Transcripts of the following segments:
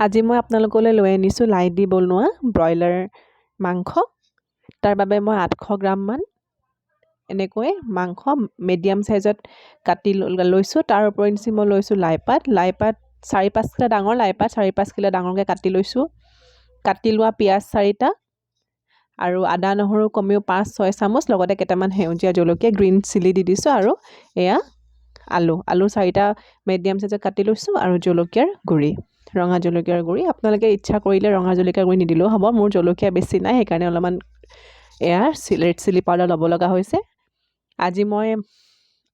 আজি মই আপোনালোকলৈ লৈ আনিছোঁ লাই দি বনোৱা ব্ৰইলাৰ মাংস। তাৰ বাবে মই 800 গ্ৰামমান এনেকৈ মাংস মিডিয়াম চাইজত কাটি লৈছোঁ। তাৰ ওপৰঞ্চি মই লৈছোঁ লাইপাত 4-5 কিলো ডাঙৰ লাইপাত 4-5 কিলো ডাঙৰকৈ কাটি লৈছোঁ। কাটি লোৱা পিঁয়াজ 4টা আৰু আদা নহৰু কমেও 5-6 চামুচ, লগতে কেইটামান সেউজীয়া জলকীয়া গ্ৰীণ চিলি দি দিছোঁ। আৰু এয়া আলু 4টা মিডিয়াম চাইজত কাটি লৈছোঁ আৰু জলকীয়াৰ গুড়ি, ৰঙা জলকীয়াৰ গুড়ি। আপোনালোকে ইচ্ছা কৰিলে ৰঙা জলকীয়াৰ গুড়ি নিদিলেও হ'ব। মোৰ জলকীয়া বেছি নাই, সেইকাৰণে অলপমান এয়া ৰেড চিলি পাউডাৰ ল'ব লগা হৈছে। আজি মই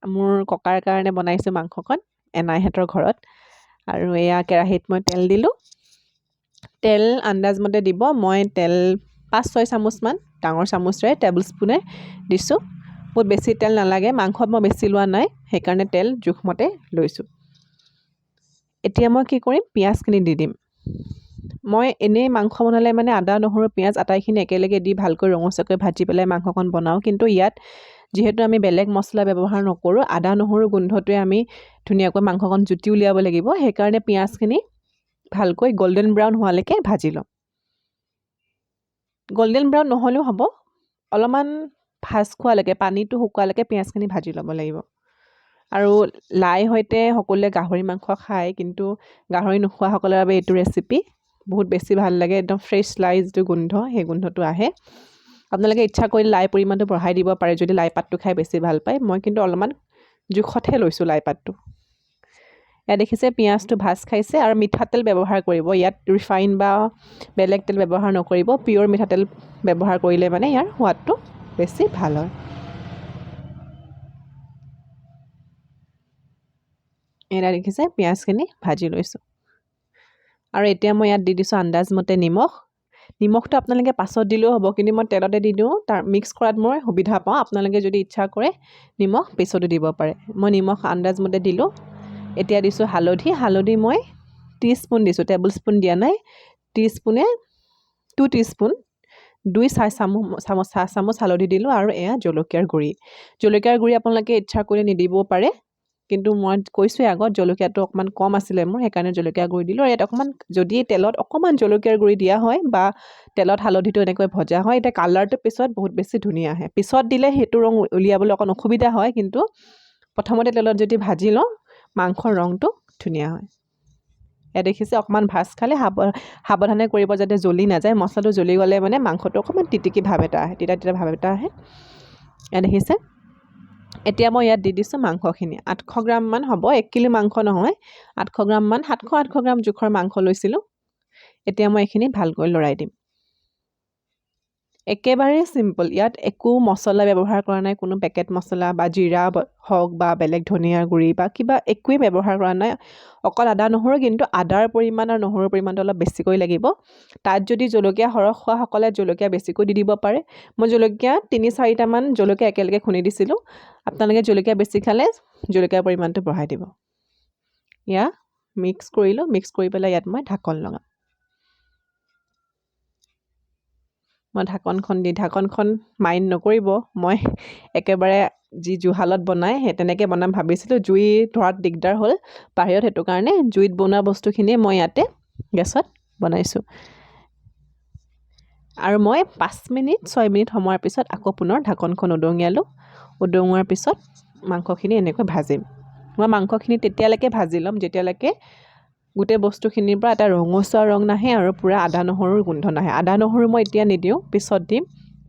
মোৰ ককাৰ কাৰণে বনাইছোঁ মাংসকণ এনাইহঁতৰ ঘৰত। আৰু এয়া কেৰাহীত মই তেল দিলোঁ। তেল আন্দাজমতে দিব। মই তেল 5-6 চামুচমান ডাঙৰ চামুচেৰে টেবুল স্পুনে দিছোঁ। বহুত বেছি তেল নালাগে, মাংসত মই বেছি লোৱা নাই, সেইকাৰণে তেল জোখমতে লৈছোঁ। এতিয়া মই কি কৰিম, পিঁয়াজখিনি দি দিম। মই এনেই মাংস বনালে মানে আদা নহৰু পিঁয়াজ আটাইখিনি একেলগে দি ভালকৈ ৰঙচুৱাকৈ ভাজি পেলাই মাংসখন বনাওঁ। কিন্তু ইয়াত যিহেতু আমি বেলেগ মছলা ব্যৱহাৰ নকৰোঁ, আদা নহৰু গোন্ধটোৱে আমি ধুনীয়াকৈ মাংসখন জুতি উলিয়াব লাগিব। সেইকাৰণে পিঁয়াজখিনি ভালকৈ গল্ডেন ব্ৰাউন হোৱালৈকে ভাজি ল'ম। গল্ডেন ব্ৰাউন নহ'লেও হ'ব, অলপমান ভাজ খোৱালৈকে, পানীটো শুকোৱালৈকে পিঁয়াজখিনি ভাজি ল'ব লাগিব। আৰু লাই সৈতে সকলোৱে গাহৰি মাংস খায়, কিন্তু গাহৰি নোখোৱাসকলৰ বাবে এইটো ৰেচিপি বহুত বেছি ভাল লাগে। একদম ফ্ৰেছ লাই যিটো গোন্ধ, সেই গোন্ধটো আহে। আপোনালোকে ইচ্ছা কৰিলে লাই পৰিমাণটো বঢ়াই দিব পাৰে যদি লাই পাতটো খাই বেছি ভাল পায়। মই কিন্তু অলপমান জোখতহে লৈছোঁ লাই পাতটো। ইয়াত দেখিছে পিঁয়াজটো ভাজ খাইছে। আৰু মিঠাতেল ব্যৱহাৰ কৰিব, ইয়াত ৰিফাইন বা বেলেগ তেল ব্যৱহাৰ নকৰিব। পিয়'ৰ মিঠাতেল ব্যৱহাৰ কৰিলে মানে ইয়াৰ সোৱাদটো বেছি ভাল হয়। এয়া দেখিছে পিঁয়াজখিনি ভাজি লৈছোঁ। আৰু এতিয়া মই ইয়াত দি দিছোঁ আন্দাজমতে নিমখ। নিমখটো আপোনালোকে পাছত দিলেও হ'ব, কিন্তু মই তেলতে দি দিওঁ, তাৰ মিক্স কৰাত মই সুবিধা পাওঁ। আপোনালোকে যদি ইচ্ছা কৰে নিমখ পিছতো দিব পাৰে। মই নিমখ আন্দাজমতে দিলোঁ। এতিয়া দিছোঁ হালধি মই 3 স্পুন দিছোঁ, টেবুল স্পুন দিয়া নাই। 2 টিস্পুন 2-4 চামুচ হালধি দিলোঁ। আৰু এয়া জলকীয়াৰ গুড়ি আপোনালোকে ইচ্ছা কৰিলে নিদিবও পাৰে, কিন্তু মই কৈছোঁৱে আগত জলকীয়াটো অকণমান কম আছিলে মোৰ, সেইকাৰণে জলকীয়া গুড়ি দিলোঁ। আৰু ইয়াত অকণমান যদি তেলত অকণমান জলকীয়াৰ গুড়ি দিয়া হয় বা তেলত হালধিটো এনেকৈ ভজা হয়, এতিয়া কালাৰটো পিছত বহুত বেছি ধুনীয়া আহে। পিছত দিলে সেইটো ৰং উলিয়াবলৈ অকণ অসুবিধা হয়, কিন্তু প্ৰথমতে তেলত যদি ভাজি লওঁ মাংসৰ ৰংটো ধুনীয়া হয়। এয়া দেখিছে অকণমান ভাজ খালে সাৱধানে কৰিব যাতে জ্বলি নাযায়। মছলাটো জ্বলি গ'লে মানে মাংসটো অকণমান তিতিকি ভাৱ এটা আহে, তিতা ভাৱ এটা আহে। এয়া দেখিছে। এতিয়া মই ইয়াত দি দিছোঁ মাংসখিনি। 800 গ্ৰামমান হ'ব, 1 কিলো মাংস নহয়, 800 গ্ৰামমান, 700-800 গ্ৰাম জোখৰ মাংস লৈছিলোঁ। এতিয়া মই এইখিনি ভালকৈ লৰাই দিম। একেবাৰে চিম্পল, ইয়াত একো মছলা ব্যৱহাৰ কৰা নাই, কোনো পেকেট মছলা বা জিৰা হওক বা বেলেগ ধনিয়াৰ গুড়ি বা কিবা একোৱেই ব্যৱহাৰ কৰা নাই। অকল আদা নহৰু, কিন্তু আদাৰ পৰিমাণ আৰু নহৰুৰ পৰিমাণটো অলপ বেছিকৈ লাগিব। তাত যদি জলকীয়া সৰহ খোৱাসকলে জলকীয়া বেছিকৈ দি দিব পাৰে। মই জলকীয়া 3-4টামান জলকীয়া একেলগে খুন্দি দিছিলোঁ। আপোনালোকে জলকীয়া বেছি খালে জলকীয়াৰ পৰিমাণটো বঢ়াই দিব। এয়া মিক্স কৰিলোঁ। মিক্স কৰি পেলাই ইয়াত মই ঢাকন লগাম। মই ঢাকনখন মাইণ্ড নকৰিব, মই একেবাৰে যি জুহালত বনাই সেই তেনেকৈ বনাম ভাবিছিলোঁ। জুই ধৰাত দিগদাৰ হ'ল বাহিৰত, সেইটো কাৰণে জুইত বনোৱা বস্তুখিনিয়ে মই ইয়াতে গেছত বনাইছোঁ। আৰু মই 5-6 মিনিট সময়ৰ পিছত আকৌ পুনৰ ঢাকনখন উদঙোৱাৰ পিছত মাংসখিনি এনেকৈ ভাজিম। মই মাংসখিনি তেতিয়ালৈকে ভাজি ল'ম যেতিয়ালৈকে গোটেই বস্তুখিনিৰ পৰা এটা ৰঙচুৱা ৰং নাহে আৰু পূৰা আদা নহৰুৰ গোন্ধ নাহে। আদা নহৰু মই এতিয়া নিদিওঁ, পিছত দিম।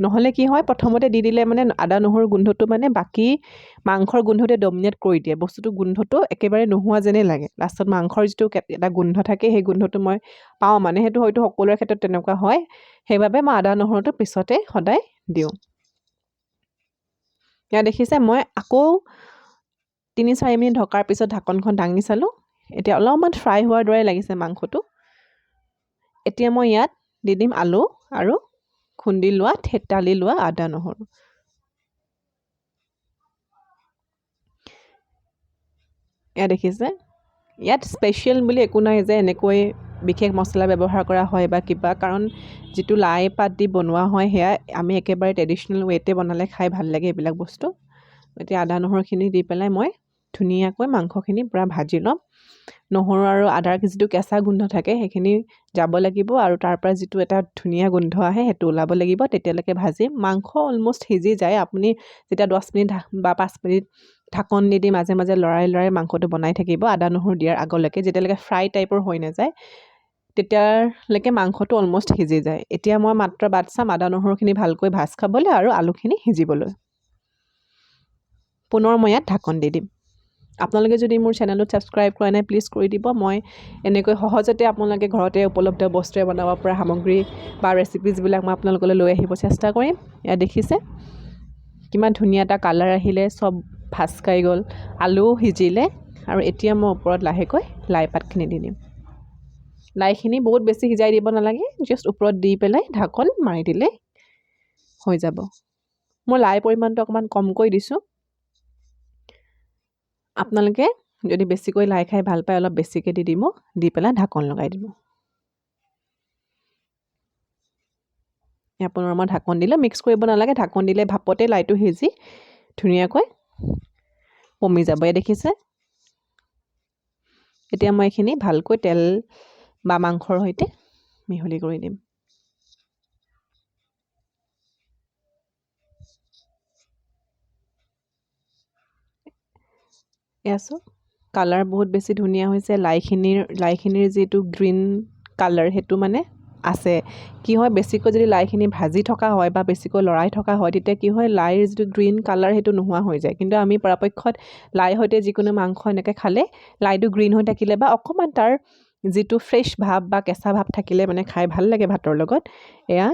নহ'লে কি হয়, প্ৰথমতে দি দিলে মানে আদা নহৰুৰ গোন্ধটো মানে বাকী মাংসৰ গোন্ধটোৱে ডমিনেট কৰি দিয়ে, বস্তুটো গোন্ধটো একেবাৰে নোহোৱা যেনেই লাগে। লাষ্টত মাংসৰ যিটো এটা গোন্ধ থাকে, সেই গোন্ধটো মই পাওঁ, মানে সেইটো হয়তো সকলোৰে ক্ষেত্ৰত তেনেকুৱা হয়। সেইবাবে মই আদা নহৰুটো পিছতে সদায় দিওঁ। ইয়াত দেখিছে মই আকৌ 3-4 মিনিট ঢকাৰ পিছত ঢাকনখন দাঙি চালোঁ। এতিয়া অলপমান ফ্ৰাই হোৱাৰ দৰে লাগিছে মাংসটো। এতিয়া মই ইয়াত দি দিম আলু আৰু থেতালি লোৱা আদা নহৰু। এয়া দেখিছে, ইয়াত স্পেচিয়েল বুলি একো নাই যে এনেকৈ বিশেষ মছলা ব্যৱহাৰ কৰা হয় বা কিবা, কাৰণ যিটো লাই পাত দি বনোৱা হয় সেয়া আমি একেবাৰে ট্ৰেডিশ্যনেল ৱেতে বনালে খাই ভাল লাগে এইবিলাক বস্তু। এতিয়া আদা নহৰুখিনি দি পেলাই মই ধুনীয়াকৈ মাংসখিনি পূৰা ভাজি ল'ম। নহৰু আৰু আদাৰ যিটো কেঁচা গোন্ধ থাকে সেইখিনি যাব লাগিব আৰু তাৰ পৰা যিটো এটা ধুনীয়া গোন্ধ আহে সেইটো ওলাব লাগিব। তেতিয়ালৈকে ভাজিম। মাংস অলম'ষ্ট সিজি যায়। আপুনি যেতিয়া 10 মিনিট বা 5 মিনিট ঢাকন দি মাজে মাজে লৰাই মাংসটো বনাই থাকিব আদা নহৰু দিয়াৰ আগলৈকে, যেতিয়ালৈকে ফ্ৰাই টাইপৰ হৈ নাযায় তেতিয়ালৈকে মাংসটো অলম'ষ্ট সিজি যায়। এতিয়া মই মাত্ৰ বাট চাম আদা নহৰুখিনি ভালকৈ ভাজ খাবলৈ আৰু আলুখিনি সিজিবলৈ। পুনৰ মই ইয়াত ঢাকন দি দিম। আপোনালোকে যদি মোৰ চেনেলটোত ছাবস্ক্ৰাইব কৰা নাই প্লিজ কৰি দিব। মই এনেকৈ সহজতে আপোনালোকে ঘৰতে উপলব্ধ বস্তুৰে বনাব পৰা সামগ্ৰী বা ৰেচিপিজবিলাক মই আপোনালোকলৈ লৈ আহিব চেষ্টা কৰিম। এয়া দেখিছে কিমান ধুনীয়া এটা কালাৰ আহিলে, চব ভাজ খাই গ'ল, আলুও সিজিলে। আৰু এতিয়া মই ওপৰত লাহেকৈ লাই পাতখিনি দি দিম। লাইখিনি বহুত বেছি সিজাই দিব নালাগে, জাষ্ট ওপৰত দি পেলাই ঢাকন মাৰি দিলে হৈ যাব। মই লাই পৰিমাণটো অকণমান কমকৈ দিছোঁ। আপোনালোকে যদি বেছিকৈ লাই খাই ভাল পায় অলপ বেছিকৈ দি দিব, দি পেলাই ঢাকন লগাই দিব। পুনৰ মই ঢাকন দিলে মিক্স কৰিব নালাগে, ঢাকন দিলে ভাপতে লাইটো সিজি ধুনীয়াকৈ পমি যাব। দেখিছে? এতিয়া মই এইখিনি ভালকৈ তেল বা মাংসৰ সৈতে মিহলি কৰি দিম। এয়া চাওক কালাৰ বহুত বেছি ধুনীয়া হৈছে। লাইখিনিৰ যিটো গ্ৰীণ কালাৰ সেইটো মানে আছে। কি হয় বেছিকৈ যদি লাইখিনি ভাজি থকা হয় বা বেছিকৈ লৰাই থকা হয় তেতিয়া কি হয় লাইৰ যিটো গ্ৰীণ কালাৰ সেইটো নোহোৱা হৈ যায়। কিন্তু আমি পৰাপক্ষত লাইৰ সৈতে যিকোনো মাংস এনেকৈ খালে লাইটো গ্ৰীণ হৈ থাকিলে বা অকণমান তাৰ যিটো ফ্ৰেছ ভাৱ বা কেঁচা ভাৱ থাকিলে মানে খাই ভাল লাগে ভাতৰ লগত। এয়া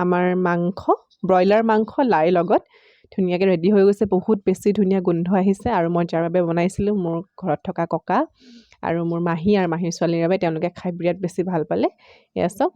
আমাৰ মাংস, ব্ৰইলাৰ মাংস লাইৰ লগত ধুনীয়াকৈ ৰেডি হৈ গৈছে। বহুত বেছি ধুনীয়া গোন্ধ আহিছে আৰু মই যাৰ বাবে বনাইছিলোঁ মোৰ ঘৰত থকা ককা আৰু মোৰ মাহী আৰু মাহীৰ ছোৱালীৰ বাবে, তেওঁলোকে খাই বিৰাট বেছি ভাল পালে। এয়া চাওক